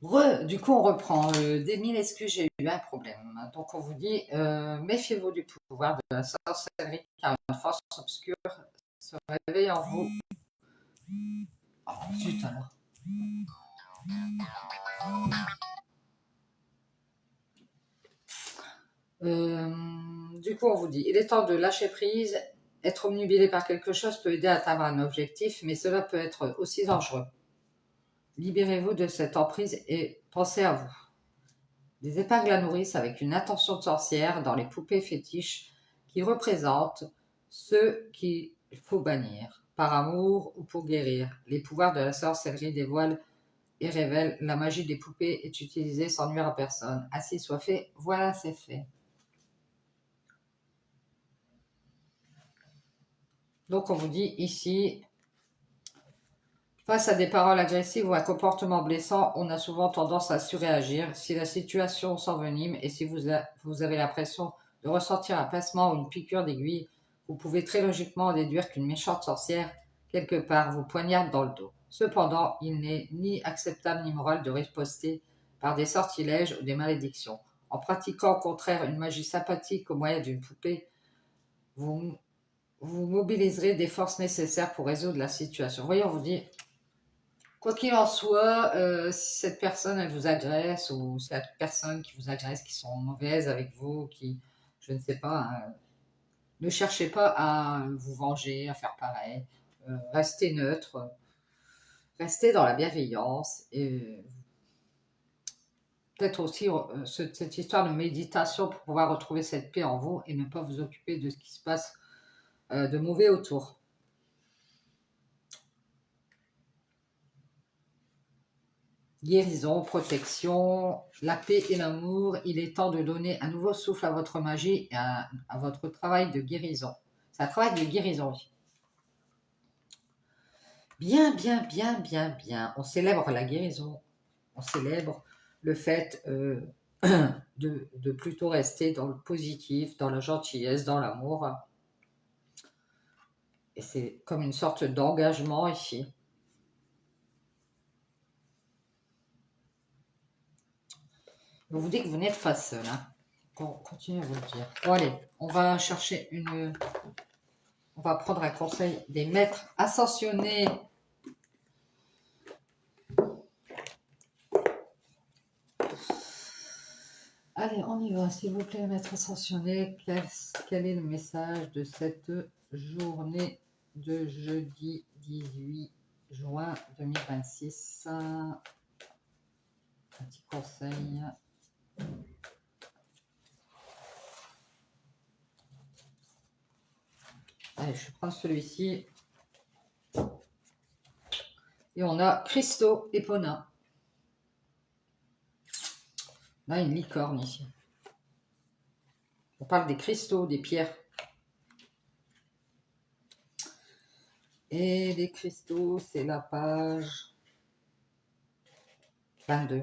Du coup, on reprend. Des mille excuses, j'ai eu un problème. Donc, on vous dit, méfiez-vous du pouvoir de la sorcellerie, car une force obscure se réveille en vous. Oh, zut alors. Du coup, on vous dit, il est temps de lâcher prise. Être omnubilé par quelque chose peut aider à atteindre un objectif, mais cela peut être aussi dangereux. Libérez-vous de cette emprise et pensez à vous. Des épingles à nourrice avec une intention de sorcière dans les poupées fétiches qui représentent ceux qu'il faut bannir, par amour ou pour guérir. Les pouvoirs de la sorcellerie dévoilent et révèlent la magie des poupées est utilisée sans nuire à personne. Ainsi soit fait, voilà c'est fait. Donc on vous dit ici, face à des paroles agressives ou un comportement blessant, on a souvent tendance à surréagir. Si la situation s'envenime et si vous avez l'impression de ressentir un pincement ou une piqûre d'aiguille, vous pouvez très logiquement déduire qu'une méchante sorcière, quelque part, vous poignarde dans le dos. Cependant, il n'est ni acceptable ni moral de riposter par des sortilèges ou des malédictions. En pratiquant au contraire une magie sympathique au moyen d'une poupée, vous, vous mobiliserez des forces nécessaires pour résoudre la situation. Voyons, on vous dit, quoi qu'il en soit, si cette personne elle vous agresse ou cette personne qui vous agresse, qui sont mauvaises avec vous, qui, je ne sais pas, hein, ne cherchez pas à vous venger, à faire pareil. Restez neutre, restez dans la bienveillance et peut-être aussi cette histoire de méditation pour pouvoir retrouver cette paix en vous et ne pas vous occuper de ce qui se passe de mauvais autour. Guérison, protection, la paix et l'amour, il est temps de donner un nouveau souffle à votre magie et à votre travail de guérison. C'est un travail de guérison. Bien, bien, bien, bien, bien. On célèbre la guérison. On célèbre le fait de plutôt rester dans le positif, dans la gentillesse, dans l'amour. Et c'est comme une sorte d'engagement ici. Je vous dis que vous n'êtes pas seul. Hein. Continuez à vous le dire. Bon allez, on va chercher une... On va prendre un conseil des maîtres ascensionnés. Allez, on y va, s'il vous plaît, maître ascensionné. Quel est le message de cette journée de jeudi 18 juin 2026? Un petit conseil. Allez, je prends celui-ci. Et on a Christo Epona. Là, une licorne ici. On parle des cristaux, des pierres. Et les cristaux, c'est la page 22.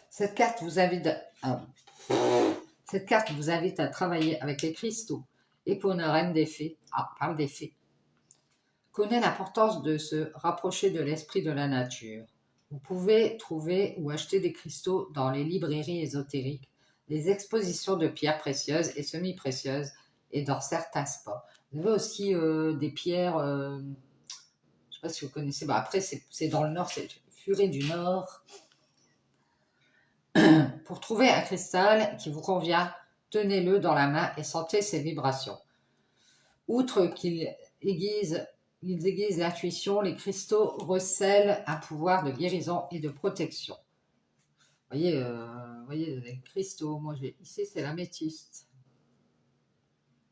Cette carte vous invite à travailler avec les cristaux. Epona, reine des fées, parle des fées, connaît l'importance de se rapprocher de l'esprit de la nature. Vous pouvez trouver ou acheter des cristaux dans les librairies ésotériques, des expositions de pierres précieuses et semi-précieuses et dans certains spas. Vous avez aussi des pierres, je ne sais pas si vous connaissez, après c'est dans le nord, c'est Furet du Nord. Pour trouver un cristal qui vous convient, tenez-le dans la main et sentez ses vibrations. Outre qu'ils aiguisent l'intuition, les cristaux recèlent un pouvoir de guérison et de protection. Vous voyez les cristaux, moi ici c'est l'améthyste.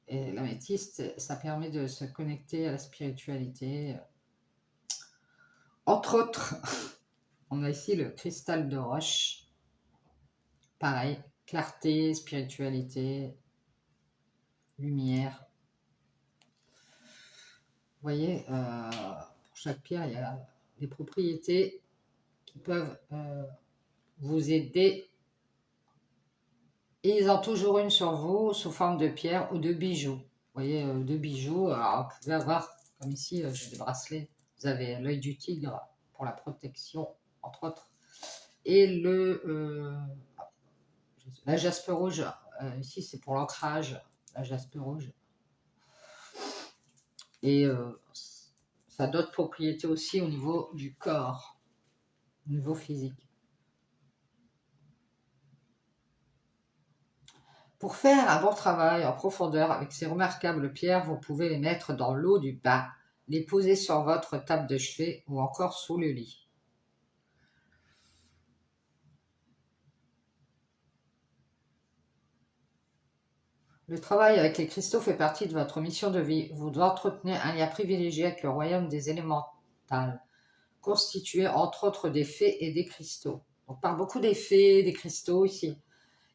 Et l'améthyste, ça permet de se connecter à la spiritualité. Entre autres, on a ici le cristal de roche. Pareil, clarté, spiritualité, lumière. Vous voyez, pour chaque pierre, il y a des propriétés qui peuvent vous aider. Et ils ont toujours une sur vous sous forme de pierre ou de bijoux. voyez, de bijoux. Alors, vous pouvez avoir, comme ici, j'ai des bracelets. Vous avez l'œil du tigre pour la protection, entre autres. Et la jaspe rouge, ici, c'est pour l'ancrage, la jaspe rouge. Et ça a d'autres propriétés aussi au niveau du corps, au niveau physique. Pour faire un bon travail en profondeur avec ces remarquables pierres, vous pouvez les mettre dans l'eau du bain, les poser sur votre table de chevet ou encore sous le lit. Le travail avec les cristaux fait partie de votre mission de vie. Vous devez entretenir un lien privilégié avec le royaume des élémentales, constitué entre autres des fées et des cristaux. On parle beaucoup des fées, des cristaux ici.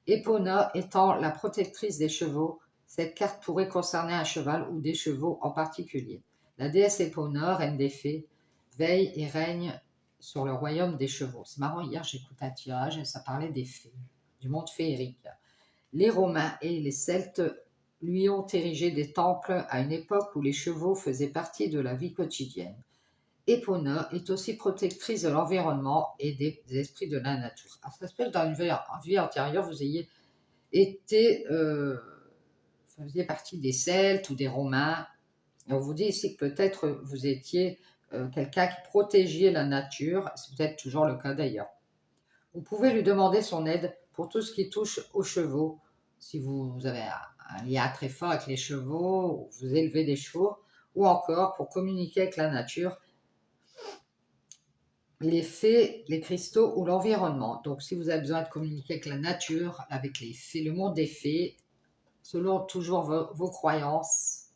Epona étant la protectrice des chevaux, cette carte pourrait concerner un cheval ou des chevaux en particulier. La déesse Epona, reine des fées, veille et règne sur le royaume des chevaux. C'est marrant, hier j'écoutais un tirage et ça parlait des fées, du monde féerique. Les Romains et les Celtes lui ont érigé des temples à une époque où les chevaux faisaient partie de la vie quotidienne. Epona est aussi protectrice de l'environnement et des esprits de la nature. Alors, ça se peut que dans une vie antérieure, vous ayez été, faisiez partie des Celtes ou des Romains. Et on vous dit ici que peut-être vous étiez quelqu'un qui protégeait la nature. C'est peut-être toujours le cas d'ailleurs. Vous pouvez lui demander son aide pour tout ce qui touche aux chevaux. Si vous avez un lien très fort avec les chevaux, ou vous élevez des chevaux, ou encore pour communiquer avec la nature, les fées, les cristaux ou l'environnement. Donc, si vous avez besoin de communiquer avec la nature, avec les fées, le monde des fées, selon toujours vos croyances,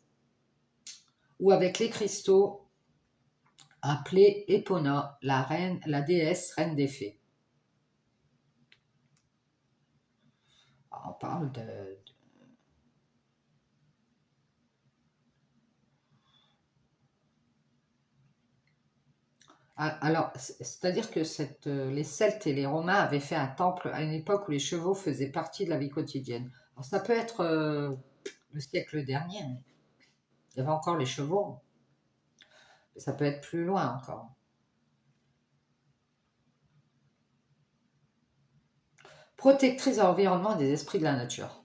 ou avec les cristaux, appelez Epona, la reine, la déesse reine des fées. Alors, on parle Alors, c'est-à-dire que les Celtes et les Romains avaient fait un temple à une époque où les chevaux faisaient partie de la vie quotidienne. Alors, ça peut être le siècle dernier, hein. Il y avait encore les chevaux, mais ça peut être plus loin encore. Protectrice de l'environnement et des esprits de la nature.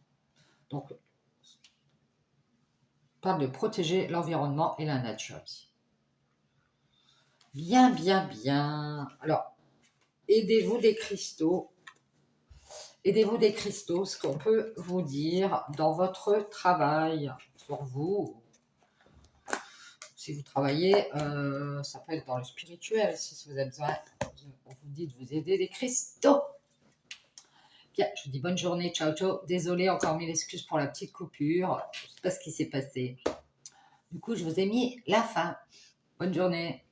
Donc, on parle de protéger l'environnement et la nature ici. Bien, bien, bien. Alors, aidez-vous des cristaux. Aidez-vous des cristaux, ce qu'on peut vous dire dans votre travail sur vous. Si vous travaillez, ça peut être dans le spirituel, si vous avez besoin, on vous dit de vous aider des cristaux. Bien, je vous dis bonne journée, ciao, ciao. Désolée, encore mille excuses pour la petite coupure. Je ne sais pas ce qui s'est passé. Du coup, je vous ai mis la fin. Bonne journée.